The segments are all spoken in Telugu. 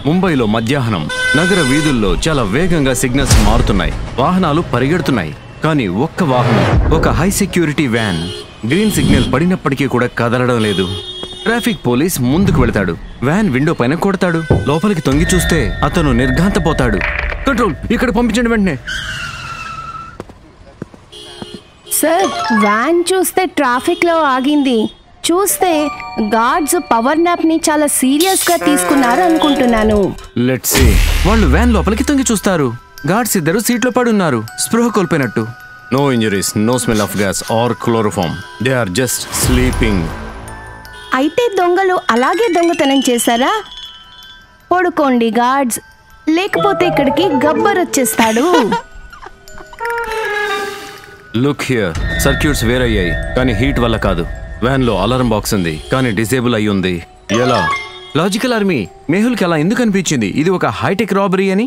ముంబైలో మధ్యాహ్నం నగర వీధుల్లో చాలా వేగంగా సిగ్నల్స్ మారుతున్నాయి. వాహనాలు పరిగెడుతున్నాయి. కానీ ఒక్క వాహనం, ఒక high security van green signal పడినప్పటికీ కూడా కదలడం లేదు. ట్రాఫిక్ పోలీస్ ముందుకు వెళతాడు. వ్యాన్ విండో పైన కొడతాడు. లోపలికి తొంగి చూస్తే అతను నిర్ఘాంతపోతాడు. కంట్రోల్, ఇక్కడ పంపించండి వెంటనే. సార్, వ్యాన్ చూస్తే ట్రాఫిక్ లో ఆగింది. చూస్తే గార్డ్స్ పవర్ నాప్ ని చాలా సీరియస్ గా తీసుకున్నారు అనుకుంటున్నాను. Let's see. వాళ్ళు వ్యాన్ లోపలికి తొంగి చూస్తారు. గార్డ్స్ ఇద్దరు సీట్లో పడి ఉన్నారు, స్పృహ కోల్పోయినట్టు. No injuries, no smell of gas or chloroform. They are just sleeping. అయితే దొంగలు అలాగే దొంగతనం చేశారా? పడుకోండి గార్డ్స్, లేకపోతే ఇక్కడికి గబ్బర్ వచ్చేస్తాడు. లుక్ హియర్, సర్క్యూట్స్ వేరయ్యాయి కానీ హీట్ వల్ల కాదు. వ్యాన్ లో అలారం బాక్స్ ఉంది కానీ డిసేబుల్ అయి ఉంది. ఎలా? లాజికల్ ఆర్మీ, మేహుల్కి అలా ఎందుకు అనిపించింది ఇది ఒక హైటెక్ రాబరీ అని?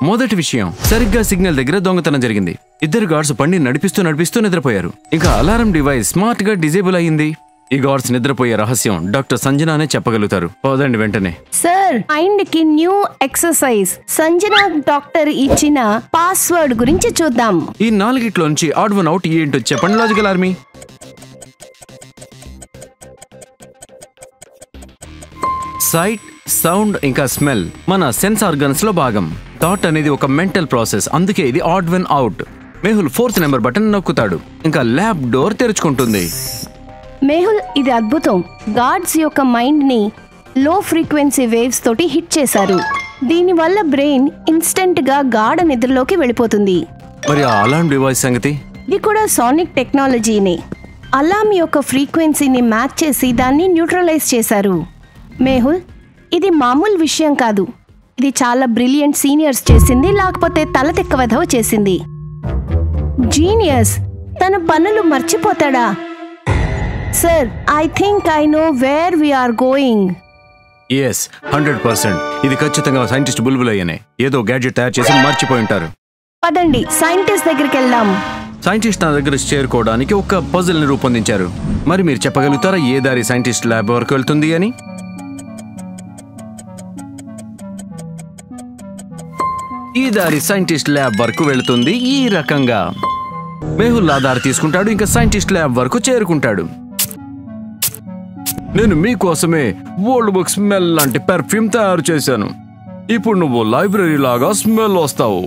మొదటి విషయం, సరిగ్గా సిగ్నల్ దగ్గర దొంగతనం జరిగింది. ఇద్దరు గార్డ్స్ బండి నడిపిస్తూ నిద్రపోయారు. ఇంకా అలారం డివైస్ స్మార్ట్ గా డిజేబుల్ అయ్యింది. ఈ గార్డ్స్ నిద్రపోయే రహస్యం డాక్టర్ సంజనానే చెప్పగలుగుతారు. పోదండి వెంటనే. సార్, మైండ్ కి న్యూ ఎక్సర్సైజ్. సంజనా డాక్టర్ ఇచ్చిన పాస్వర్డ్ గురించి చూద్దాం. ఈ నాలుగిట్లోంచి ఆడ్ వన్ అవుట్ ఏంటో చెప్పండి లాజికల్ ఆర్మీ. సైట్, సౌండ్ ఇంకా స్మెల్ మన సెన్స్ ఆర్గన్స్ లో భాగం. థాట్ అనేది ఒక మెంటల్ ప్రాసెస్, అందుకే ఇది odd one out. Mehul 4th number button నొక్కుతాడు. ఇంకా ల్యాబ్ డోర్ తెరుచుకుంటుంది. మేహుల్, ఇది అద్భుతం. గార్డ్స్ యొక్క మైండ్ ని లో ఫ్రీక్వెన్సీ వేవ్స్ తోటి హిట్ చేశారు. దీనివల్ల బ్రెయిన్ ఇన్స్టెంట్ గా గాఢ నిద్రలోకి వెళ్ళిపోతుంది. మరి ఆ అలారం డివైస్ సంగతి? ఇది కూడా సోనిక్ టెక్నాలజీనే. అలారం యొక్క ఫ్రీక్వెన్సీని మ్యాచ్ చేసి దాన్ని న్యూట్రలైజ్ చేశారు. మేహుల్, ఇది మామూలు విషయం కాదు. ఇది చాలా బ్రిలియంట్ సీనియర్స్ చేసింది, లేకపోతే తల తెక్కవధవ చేసింది. జీనియస్ తన పనులు మర్చిపోతాడా? Sir, I think I know where we are going. Yes, 100%. ఇది ఖచ్చితంగా సైంటిస్ట్ బుల్బులయ్యనే ఏదో గ్యాడ్జెట్ తయారు చేసి మర్చిపోయి ఉంటారు. పదండి, సైంటిస్ట్ దగ్గరికి వెళ్దాం. సైంటిస్ట్ నా దగ్గర చేరుకోవడానికి ఒక పజిల్ ని రూపొందించారు. మరి మీరు చెప్పగలుగుతారా ఏ దారి సైంటిస్ట్ ల్యాబ్ వరకు వెళ్తుంది అని? ఈ దారి సైంటిస్ట్ ల్యాబ్ వరకు వెళుతుంది ఈ రకంగా. మేహుల్ ఆ దారి తీసుకుంటాడు, ఇంకా సైంటిస్ట్ ల్యాబ్ వరకు చేరుకుంటాడు. నేను మీకోసమే ఓల్డ్ బుక్ స్మెల్ లాంటి పెర్ఫ్యూమ్ తయారు చేశాను. ఇప్పుడు నువ్వు లైబ్రరీ లాగా స్మెల్ వస్తావు.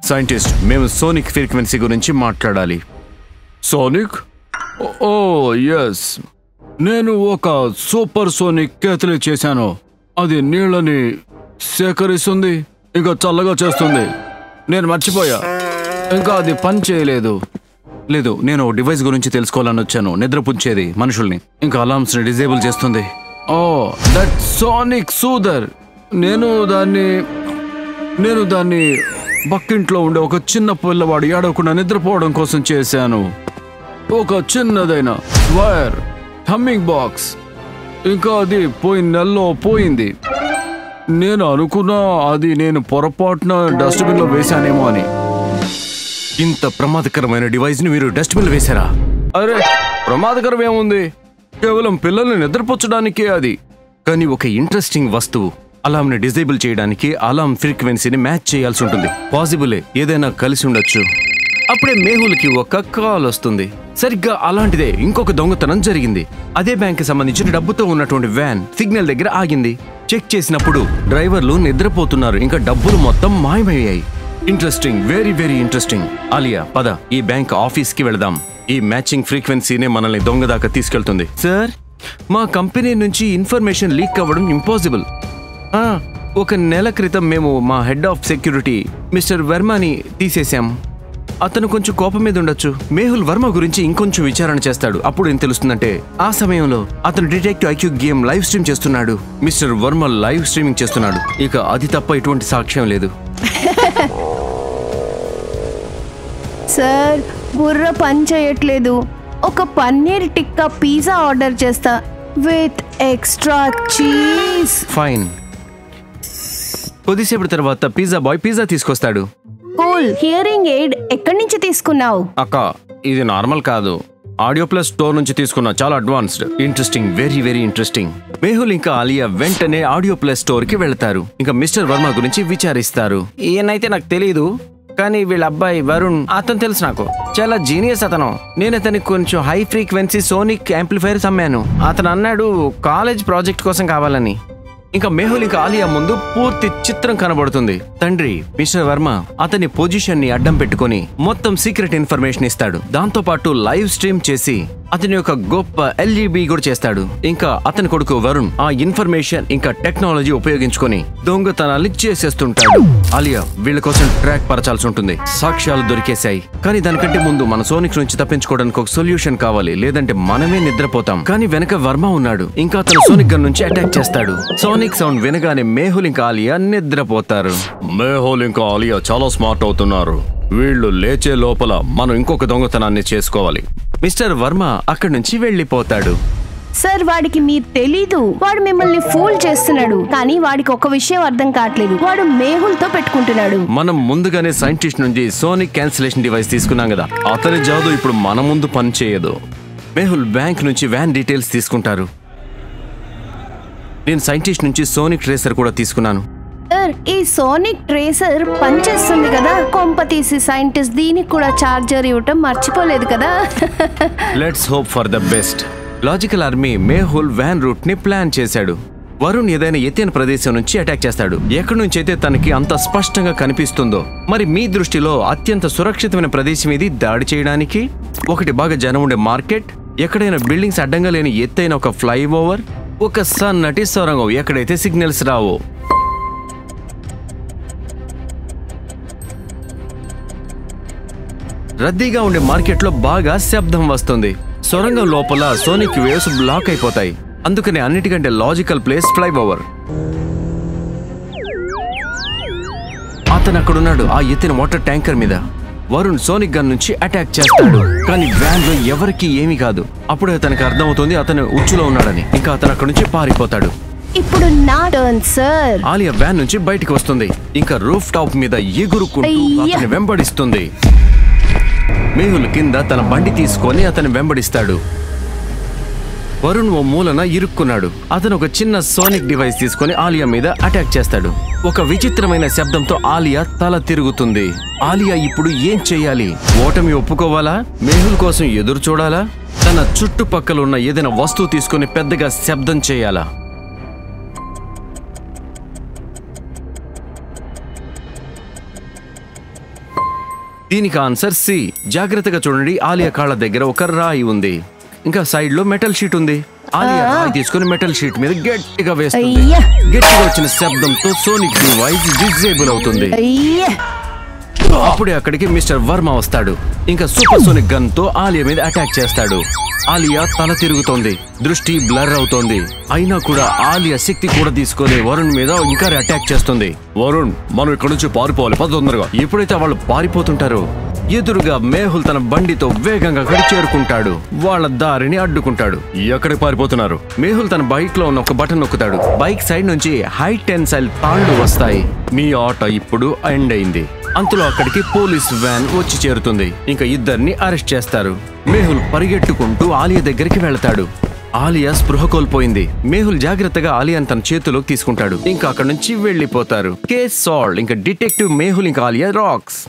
సైంటిస్ట్, మేము సోనిక్ ఫ్రీక్వెన్సీ గురించి మాట్లాడాలి. సోనిక్? ఓ ఎస్, నేను ఒక సూపర్ సోనిక్ కేతలి చేశాను. అది నీళ్ళని సేకరిస్తుంది, ఇంకా చల్లగా చేస్తుంది. నేను మర్చిపోయా, ఇంకా అది పని చేయలేదు. లేదు, నేను డివైస్ గురించి తెలుసుకోవాలని వచ్చాను. నిద్రపుచ్చేది మనుషుల్ని, ఇంకా అలార్మ్స్ ని డిజేబుల్ చేస్తుంది. ఓ, దట్ సోనిక్ సూదర్. నేను దాన్ని పక్కింట్లో ఉండే ఒక చిన్న పిల్లవాడు ఏడవకుండా నిద్రపోవడం కోసం చేశాను. ఒక చిన్నదైన వైర్ హమ్మింగ్ బాక్స్. ఇంకా అది పోయిన నెలలో పోయింది. నేను అనుకున్నా అది నేను పొరపాటున డస్ట్బిన్ లో వేశానేమో అని. ఇంత ప్రమాదకరమైన డివైస్ ని మీరు డస్ట్బిన్ లో వేశారా? అరే, ప్రమాదకరం ఏముంది, కేవలం పిల్లల్ని నిద్రపుచ్చడానికే అది. కానీ ఒక ఇంట్రెస్టింగ్ వస్తువు. అలాంని డిజేబుల్ చేయడానికి అలాం ఫ్రీక్వెన్సీని మ్యాచ్ చేయాల్సి ఉంటుంది. పాసిబులే, ఏదైనా కలిసి ఉండొచ్చు. అప్పుడే మేహుల్కి ఒక కాల్ వస్తుంది. సరిగ్గా అలాంటిదే ఇంకొక దొంగతనం జరిగింది. అదే బ్యాంక్ కి సంబంధించిన డబ్బుతో ఉన్నటువంటి వ్యాన్ సిగ్నల్ దగ్గర ఆగింది. చెక్ చేసినప్పుడు డ్రైవర్లు నిద్రపోతున్నారు, ఇంకా డబ్బులు మొత్తం మాయమయ్యాయి. Interesting, very very interesting. Alia, పద ఈ బ్యాంక్ ఆఫీస్ కి వెళదాం. ఈ మ్యాచింగ్ ఫ్రీక్వెన్సీనే మనల్ని దొంగ దాకా తీసుకెళ్తుంది. సార్, మా కంపెనీ నుంచి ఇన్ఫర్మేషన్ లీక్ అవ్వడం ఇంపాసిబుల్. ఒక నెల క్రితం మేము మా హెడ్ ఆఫ్ సెక్యూరిటీ మిస్టర్ వర్మని తీసేశాం. అతను కొంచెం కోపం మీద ఉండొచ్చు. మేహుల్ వర్మ గురించి ఇంకొంచెం విచారణ చేస్తాడు. అప్పుడు ఏం తెలుస్తుందంటే ఆ సమయంలో అతను detective IQ game live stream చేస్తున్నాడు. మిస్టర్ వర్మ లైవ్ స్ట్రీమింగ్ చేస్తున్నాడు. ఇక అది తప్ప ఎటువంటి సాక్ష్యం లేదు. సార్, బుర్ర పని చేయట్లేదు. ఒక పన్నీర్ టిక్కా పిజ్జా ఆర్డర్ చేస్తా విత్ ఎక్స్ట్రా చీజ్. ఫైన్. కొద్దిసేపటి తర్వాత పిజ్జా బాయ్ పిజ్జా తీసుకొస్తాడు. కూల్. హియరింగ్ ఎయిడ్ ఎక్కడి నుంచి తీసుకున్నావు? అక్క, ఇది నార్మల్ కాదు, ఆడియో ప్లస్ స్టోర్ నుంచి తీసుకున్నా, చాలా advanced. Interesting, very very interesting. Mehul ఇంకా ఆలియా వెంటనే ఆడియో ప్లస్ స్టోర్ కి వెళ్తారు. ఇంకా మిస్టర్ వర్మ గురించి విచారిస్తారు. ఈయనైతే నాకు తెలియదు, కానీ వీళ్ళ అబ్బాయి వరుణ్ అతను తెలుసు నాకు. చాలా జీనియస్ అతను. నేను అతనికి కొంచెం హై ఫ్రీక్వెన్సీ సోనిక్ యాంప్లిఫైర్స్ అమ్మాను. అతను అన్నాడు కాలేజ్ ప్రాజెక్ట్ కోసం కావాలని. ఇంకా మేహుల్ ఇంకా ఆలియా ముందు పూర్తి చిత్రం కనబడుతుంది. తండ్రి మిస్టర్ వర్మ అతని పొజిషన్ ని అడ్డం పెట్టుకుని మొత్తం సీక్రెట్ ఇన్ఫర్మేషన్ ఇస్తాడు. దాంతో పాటు లైవ్ స్ట్రీమ్ చేసి అతని యొక్క గొప్ప ఎల్ఈబి కూడా చేస్తాడు. ఇంకా అతని కొడుకు వరుణ్ ఆ ఇన్ఫర్మేషన్ ఇంకా టెక్నాలజీ ఉపయోగించుకొని దొంగతనాలు చేసేస్తుంటాడు. ఆలియా వీళ్ళ కోసం ట్రాక్ పరచాల్సి ఉంటుంది. సాక్ష్యాలు దొరికేశాయి, కానీ దానికంటే ముందు మన సోనిక్ నుంచి తప్పించుకోవడానికి ఒక సొల్యూషన్ కావాలి, లేదంటే మనమే నిద్రపోతాం. కానీ వెనక వర్మ ఉన్నాడు. ఇంకా అతను సోనిక్ గన్ నుంచి అటాక్ చేస్తాడు. సోనిక్ సౌండ్ వినగానే మేహుల్ ఇంకా ఆలియా నిద్రపోతారు. మేహుల్ ఇంకా ఆలియా చాలా స్మార్ట్ అవుతున్నారు. వీళ్ళు లేచే లోపల మనం ఇంకొక దొంగతనాన్ని చేసుకోవాలి. మిస్టర్ వర్మ అక్కడి నుంచి వెళ్లిపోతాడు. సార్, వాడికి మీరు తెలీదు. వాడు మిమ్మల్ని ఫూల్ చేస్తున్నాడు. కానీ వాడికి ఒక విషయం అర్థం కావట్లేదు. వాడు మేహుల్ తో పెట్టుకుంటున్నాడు. మనం ముందుగానే సైంటిస్ట్ నుంచి సోనిక్ క్యాన్సిలేషన్ డివైస్ తీసుకున్నాం కదా, అతని జాదు ఇప్పుడు మన ముందు పని చేయదు. మేహుల్ బ్యాంక్ నుంచి వ్యాన్ డీటెయిల్స్ తీసుకుంటారు. నేను సైంటిస్ట్ నుంచి సోనిక్ ట్రేసర్ కూడా తీసుకున్నాను. సార్, ఈ సోనిక్ ట్రేసర్ పనిచేస్తుంది కదా. కొంప తీసి సైంటిస్ట్ దీనికి కూడా చార్జర్ ఇవ్వటం మర్చిపోలేదు కదా. Let's hope for the best. Logical army Mehul van route ని ప్లాన్ చేశాడు. వరుణ్ ఏదైనా ఎత్తైన ప్రదేశం నుంచి అటాక్ చేస్తాడు. ఎక్కడి నుంచి అయితే తనకి అంత స్పష్టంగా కనిపిస్తుందో. మరి మీ దృష్టిలో అత్యంత సురక్షితమైన ప్రదేశం ఇది దాడి చేయడానికి? ఒకటి బాగా జనం ఉండే మార్కెట్, ఎక్కడైనా బిల్డింగ్స్ అడ్డంగా లేని ఎత్తైన ఒక ఫ్లైఓవర్, ఒక సన్నటి సొరంగం ఎక్కడైతే సిగ్నల్స్ రావో. రద్దీగా ఉండే మార్కెట్ లో బాగా శబ్దం వస్తుంది. సొరంగం లోపల సోనిక్ వేవ్స్ బ్లాక్ అయిపోతాయి. అందుకని అన్నిటికంటే లాజికల్ ప్లేస్ ఫ్లైఓవర్. అతను అక్కడున్నాడు ఆ ఎత్తిన వాటర్ ట్యాంకర్ మీద. వరుణ్ సోనిక్ గన్ నుంచి అటాక్ చేస్తాడు, కానీ వ్యాన్ లో ఎవరికి ఏమీ కాదు. అప్పుడే అతనికి అర్థమవుతుంది అతను ఉచ్చులో ఉన్నాడని. ఇంకా అతను అక్కడి నుంచి పారిపోతాడు. ఇప్పుడు నా టర్న్ సార్. ఆలియా వ్యాన్ నుంచి బయటికి వస్తుంది. ఇంకా రూఫ్ టాప్ మీద ఎగురుకుంటూ అతన్ని వెంబడిస్తుంది. మేహుల్ కింద తన బండి తీసుకొని అతన్ని వెంబడిస్తాడు. వరుణ్ ఓ మూలన ఇరుక్కున్నాడు. అతను ఒక చిన్న సోనిక్ డివైస్ తీసుకొని ఆలియా మీద అటాక్ చేస్తాడు. ఒక విచిత్రమైన శబ్దంతో ఆలియా తల తిరుగుతుంది. ఆలియా ఇప్పుడు ఏం చెయ్యాలి? ఓటమి ఒప్పుకోవాలా? మేహుల్ కోసం ఎదురు చూడాలా? తన చుట్టుపక్కల ఉన్న ఏదైనా వస్తువు తీసుకొని పెద్దగా శబ్దం చేయాలా? దీనికి ఆన్సర్ సి. జాగ్రత్తగా చూడండి, ఆలియా కాళ్ళ దగ్గర ఒక రాయి ఉంది. ఇంకా సైడ్ లో మెటల్ షీట్ ఉంది. ఆలియా రాయి తీసుకుని మెటల్ షీట్ మీద గట్టిగా వేస్తుంది. గట్టిగా వచ్చిన శబ్దంతో సోనిక్ డివైస్ డిజేబుల్ అవుతుంది. అప్పుడే అక్కడికి మిస్టర్ వర్మ వస్తాడు. ఇంకా సూపర్ సోనిక్ గన్ తో ఆలియా మీద అటాక్ చేస్తాడు. ఆలియా తల తిరుగుతోంది, దృష్టి బ్లర్ అవుతోంది. అయినా కూడా ఆలియా శక్తి కూడా తీసుకొని వరుణ్ మీద ఇంకా అటాక్ చేస్తుంది. వరుణ్, మనం ఇక్కడ నుంచి పారిపోవాలి, పద తొందరగా. ఎప్పుడైతే వాళ్ళు పారిపోతుంటారో ఎదురుగా మేహుల్ తన బండితో వేగంగా అక్కడికి చేరుకుంటాడు. వాళ్ళ దారిని అడ్డుకుంటాడు. ఎక్కడికి పారిపోతున్నారు? మేహుల్ తన బైక్ లో ఉన్న ఒక బటన్ నొక్కుతాడు. బైక్ సైడ్ నుంచి హై టెన్సైల్ తాళ్లు వస్తాయి. మీ ఆట ఇప్పుడు ఎండ్ అయింది. అంతలో అక్కడికి పోలీస్ వ్యాన్ వచ్చి చేరుతుంది. ఇంకా ఇద్దరిని అరెస్ట్ చేస్తారు. మేహుల్ పరిగెట్టుకుంటూ ఆలియా దగ్గరికి వెళ్తాడు. ఆలియా స్పృహ కోల్పోయింది. మేహుల్ జాగ్రత్తగా ఆలియాని తన చేతిలోకి తీసుకుంటాడు. ఇంకా అక్కడ నుంచి వెళ్లిపోతారు. Case solve. ఇంకా డిటెక్టివ్ మేహుల్ ఇంకా ఆలియా రాక్స్.